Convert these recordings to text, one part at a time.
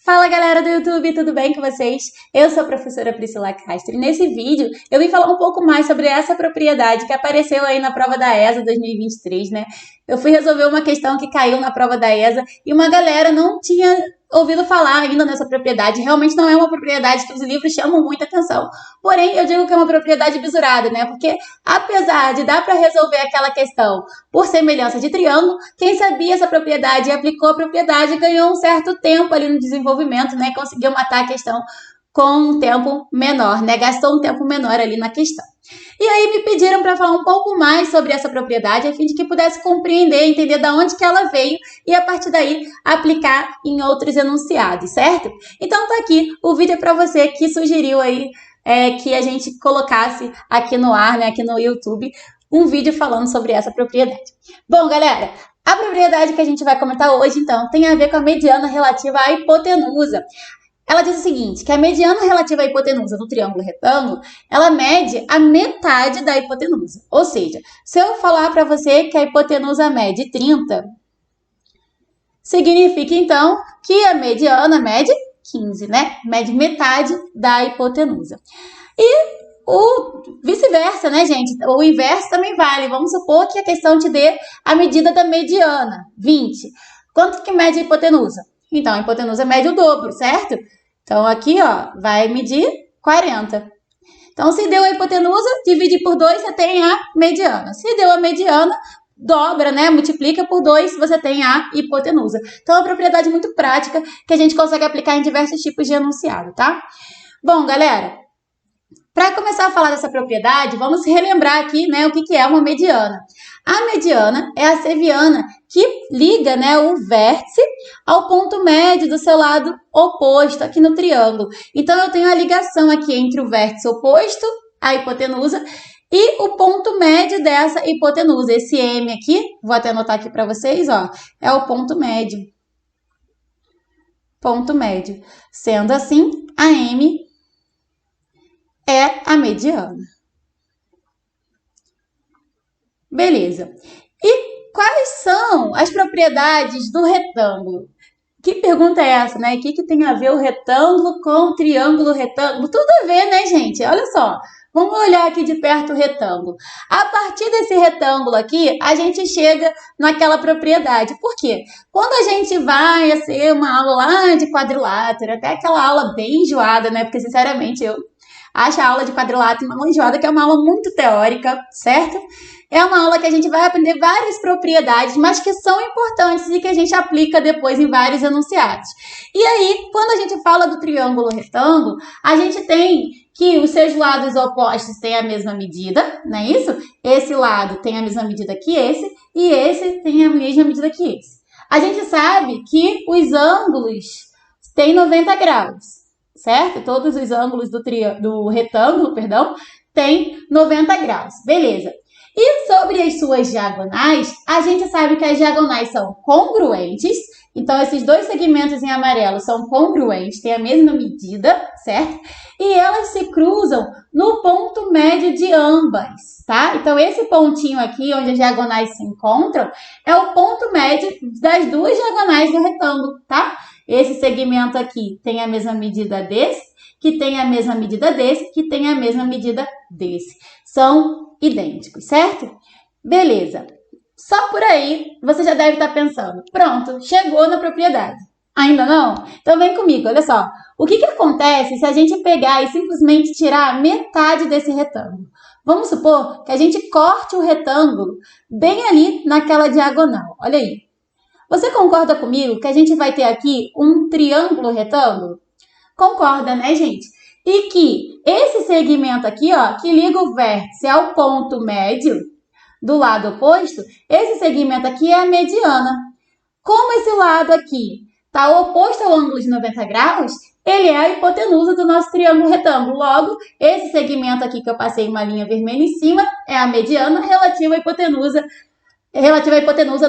Fala galera do YouTube, tudo bem com vocês? Eu sou a professora Priscila Castro e nesse vídeo eu vim falar um pouco mais sobre essa propriedade que apareceu aí na prova da ESA 2023, né? Eu fui resolver uma questão que caiu na prova da ESA e uma galera não tinha ouvido falar ainda nessa propriedade. Realmente não é uma propriedade que os livros chamam muita atenção. Porém, eu digo que é uma propriedade bisurada, né? Porque apesar de dar para resolver aquela questão por semelhança de triângulo, quem sabia essa propriedade e aplicou a propriedade ganhou um certo tempo ali no desenvolvimento, né? Conseguiu matar a questão com um tempo menor, né? Gastou um tempo menor ali na questão. E aí me pediram para falar um pouco mais sobre essa propriedade, a fim de que pudesse compreender, entender de onde que ela veio e a partir daí aplicar em outros enunciados, certo? Então tá aqui o vídeo para você que sugeriu aí que a gente colocasse aqui no ar, né, aqui no YouTube, um vídeo falando sobre essa propriedade. Bom, galera, a propriedade que a gente vai comentar hoje, então, tem a ver com a mediana relativa à hipotenusa. Ela diz o seguinte, que a mediana relativa à hipotenusa do triângulo retângulo, ela mede a metade da hipotenusa. Ou seja, se eu falar para você que a hipotenusa mede 30, significa então que a mediana mede 15, né? Mede metade da hipotenusa. E o vice-versa, né, gente? O inverso também vale. Vamos supor que a questão te dê a medida da mediana, 20. Quanto que mede a hipotenusa? Então, a hipotenusa mede o dobro, certo? Então, aqui, ó, vai medir 40. Então, se deu a hipotenusa, divide por 2, você tem a mediana. Se deu a mediana, dobra, né? Multiplica por 2, você tem a hipotenusa. Então, é uma propriedade muito prática que a gente consegue aplicar em diversos tipos de enunciado, tá? Bom, galera, para começar a falar dessa propriedade, vamos relembrar aqui, né, o que é uma mediana. A mediana é a seviana que liga, né, o vértice ao ponto médio do seu lado oposto aqui no triângulo. Então, eu tenho a ligação aqui entre o vértice oposto à hipotenusa e o ponto médio dessa hipotenusa. Esse M aqui, vou até anotar aqui para vocês, ó, é o ponto médio. Ponto médio. Sendo assim, a M é a mediana. Beleza. E quais são as propriedades do retângulo? Que pergunta é essa, né? O que tem a ver o retângulo com o triângulo retângulo? Tudo a ver, né, gente? Olha só. Vamos olhar aqui de perto o retângulo. A partir desse retângulo aqui, a gente chega naquela propriedade. Por quê? Quando a gente vai ter uma aula lá de quadrilátero, até aquela aula bem enjoada, né? Porque, sinceramente, eu acho a aula de quadrilátero uma enjoada, que é uma aula muito teórica, certo? É uma aula que a gente vai aprender várias propriedades, mas que são importantes e que a gente aplica depois em vários enunciados. E aí, quando a gente fala do triângulo retângulo, a gente tem que os seus lados opostos têm a mesma medida, não é isso? Esse lado tem a mesma medida que esse, e esse tem a mesma medida que esse. A gente sabe que os ângulos têm 90 graus, certo? Todos os ângulos do retângulo, têm 90 graus. Beleza. E sobre as suas diagonais, a gente sabe que as diagonais são congruentes. Então, esses dois segmentos em amarelo são congruentes, têm a mesma medida, certo? E elas se cruzam no ponto médio de ambas, tá? Então, esse pontinho aqui, onde as diagonais se encontram, é o ponto médio das duas diagonais do retângulo, tá? Esse segmento aqui tem a mesma medida desse, que tem a mesma medida desse, que tem a mesma medida desse. São idênticos, certo? Beleza. Só por aí você já deve estar pensando, pronto, chegou na propriedade. Ainda não? Então vem comigo, olha só. O que acontece se a gente pegar e simplesmente tirar metade desse retângulo? Vamos supor que a gente corte o retângulo bem ali naquela diagonal. Olha aí. Você concorda comigo que a gente vai ter aqui um triângulo retângulo? Concorda, né, gente? E que esse segmento aqui, ó, que liga o vértice ao ponto médio do lado oposto, esse segmento aqui é a mediana. Como esse lado aqui está oposto ao ângulo de 90 graus, ele é a hipotenusa do nosso triângulo retângulo. Logo, esse segmento aqui que eu passei uma linha vermelha em cima é a mediana relativa à hipotenusa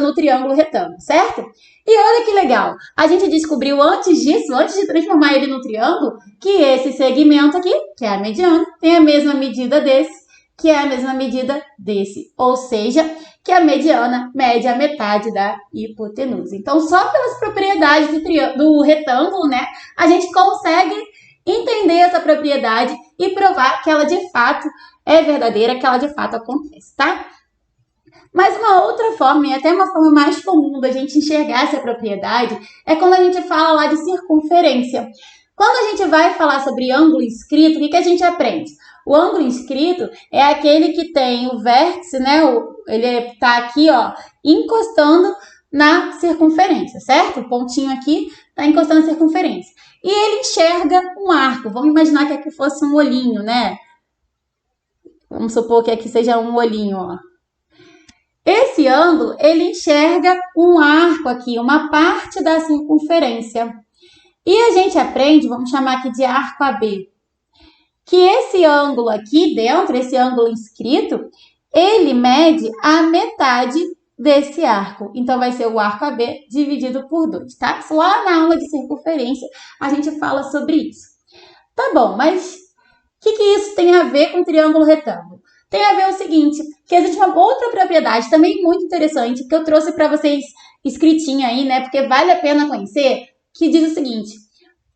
no triângulo retângulo, certo? E olha que legal, a gente descobriu antes disso, antes de transformar ele no triângulo, que esse segmento aqui, que é a mediana, tem a mesma medida desse, que é a mesma medida desse, ou seja, que a mediana mede a metade da hipotenusa. Então, só pelas propriedades do retângulo, né, a gente consegue entender essa propriedade e provar que ela de fato é verdadeira, que ela de fato acontece, tá? Mas uma outra forma, e até uma forma mais comum da gente enxergar essa propriedade, é quando a gente fala lá de circunferência. Quando a gente vai falar sobre ângulo inscrito, o que a gente aprende? O ângulo inscrito é aquele que tem o vértice, né? Ele está aqui, ó, encostando na circunferência, certo? O pontinho aqui está encostando na circunferência. E ele enxerga um arco. Vamos imaginar que aqui fosse um olhinho, né? Vamos supor que aqui seja um olhinho, ó. Esse ângulo, ele enxerga um arco aqui, uma parte da circunferência. E a gente aprende, vamos chamar aqui de arco AB, que esse ângulo aqui dentro, esse ângulo inscrito, ele mede a metade desse arco. Então, vai ser o arco AB dividido por 2, tá? Lá na aula de circunferência, a gente fala sobre isso. Tá bom, mas o que isso tem a ver com triângulo retângulo? Tem a ver o seguinte, que existe uma outra propriedade também muito interessante, que eu trouxe para vocês escritinha aí, né? Porque vale a pena conhecer, que diz o seguinte: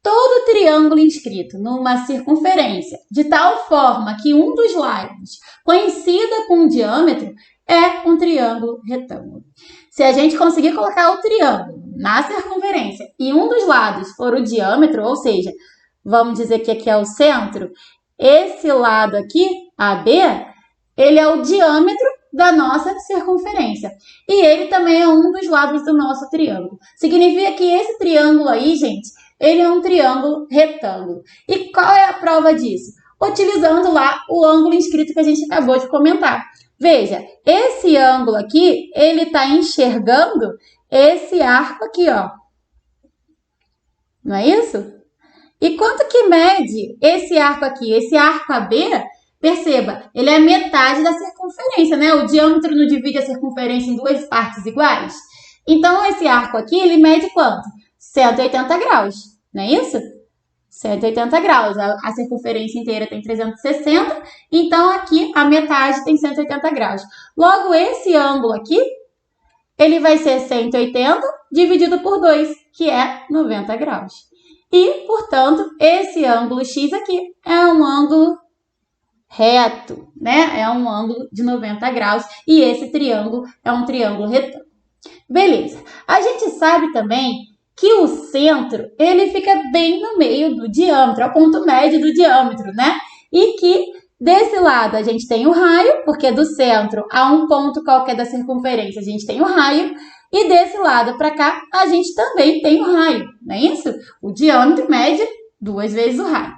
todo triângulo inscrito numa circunferência de tal forma que um dos lados coincida com o diâmetro é um triângulo retângulo. Se a gente conseguir colocar o triângulo na circunferência e um dos lados for o diâmetro, ou seja, vamos dizer que aqui é o centro, esse lado aqui, AB, ele é o diâmetro da nossa circunferência. E ele também é um dos lados do nosso triângulo. Significa que esse triângulo aí, gente, ele é um triângulo retângulo. E qual é a prova disso? Utilizando lá o ângulo inscrito que a gente acabou de comentar. Veja, esse ângulo aqui, ele está enxergando esse arco aqui, ó. Não é isso? E quanto que mede esse arco aqui? Esse arco AB, perceba, ele é metade da circunferência, né? O diâmetro não divide a circunferência em duas partes iguais. Então, esse arco aqui, ele mede quanto? 180 graus, não é isso? 180 graus. A circunferência inteira tem 360, então aqui a metade tem 180 graus. Logo, esse ângulo aqui, ele vai ser 180 dividido por 2, que é 90 graus. E, portanto, esse ângulo X aqui é um ângulo reto, né? É um ângulo de 90 graus e esse triângulo é um triângulo retângulo. Beleza. A gente sabe também que o centro, ele fica bem no meio do diâmetro, é o ponto médio do diâmetro, né? E que desse lado a gente tem o raio, porque do centro a um ponto qualquer da circunferência a gente tem o raio, e desse lado para cá a gente também tem o raio, não é isso? O diâmetro mede 2 vezes o raio.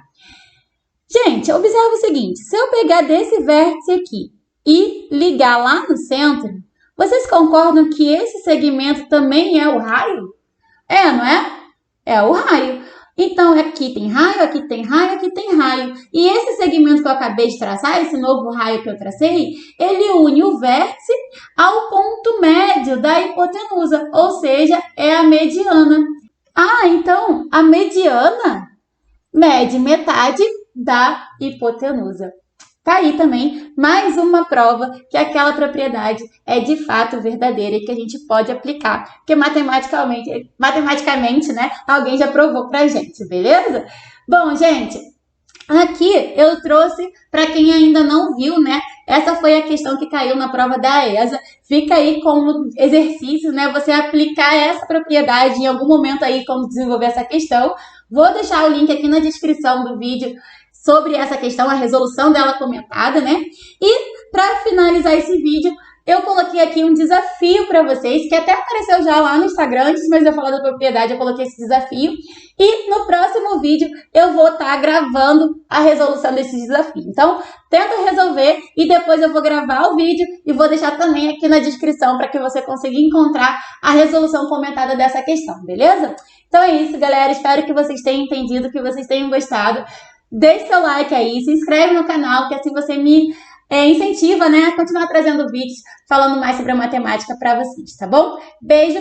Gente, observa o seguinte, se eu pegar desse vértice aqui e ligar lá no centro, vocês concordam que esse segmento também é o raio? É, não é? É o raio. Então, aqui tem raio, aqui tem raio, aqui tem raio. E esse segmento que eu acabei de traçar, esse novo raio que eu tracei, ele une o vértice ao ponto médio da hipotenusa, ou seja, é a mediana. Ah, então a mediana mede metade da hipotenusa. Tá aí também mais uma prova que aquela propriedade é de fato verdadeira e que a gente pode aplicar, porque matematicamente, né, alguém já provou pra gente, beleza? Bom, gente, aqui eu trouxe para quem ainda não viu, né? Essa foi a questão que caiu na prova da ESA. Fica aí como exercício, né? Você aplicar essa propriedade em algum momento aí, como desenvolver essa questão. Vou deixar o link aqui na descrição do vídeo sobre essa questão, a resolução dela comentada, né? E para finalizar esse vídeo, eu coloquei aqui um desafio para vocês, que até apareceu já lá no Instagram, antes de eu falar da propriedade, eu coloquei esse desafio. E no próximo vídeo eu vou estar gravando a resolução desse desafio. Então, tenta resolver e depois eu vou gravar o vídeo e vou deixar também aqui na descrição para que você consiga encontrar a resolução comentada dessa questão, beleza? Então é isso, galera. Espero que vocês tenham entendido, que vocês tenham gostado. Deixe seu like aí, se inscreve no canal, que assim você me incentiva, né, a continuar trazendo vídeos falando mais sobre a matemática para vocês, tá bom? Beijo,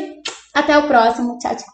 até o próximo, tchau, tchau.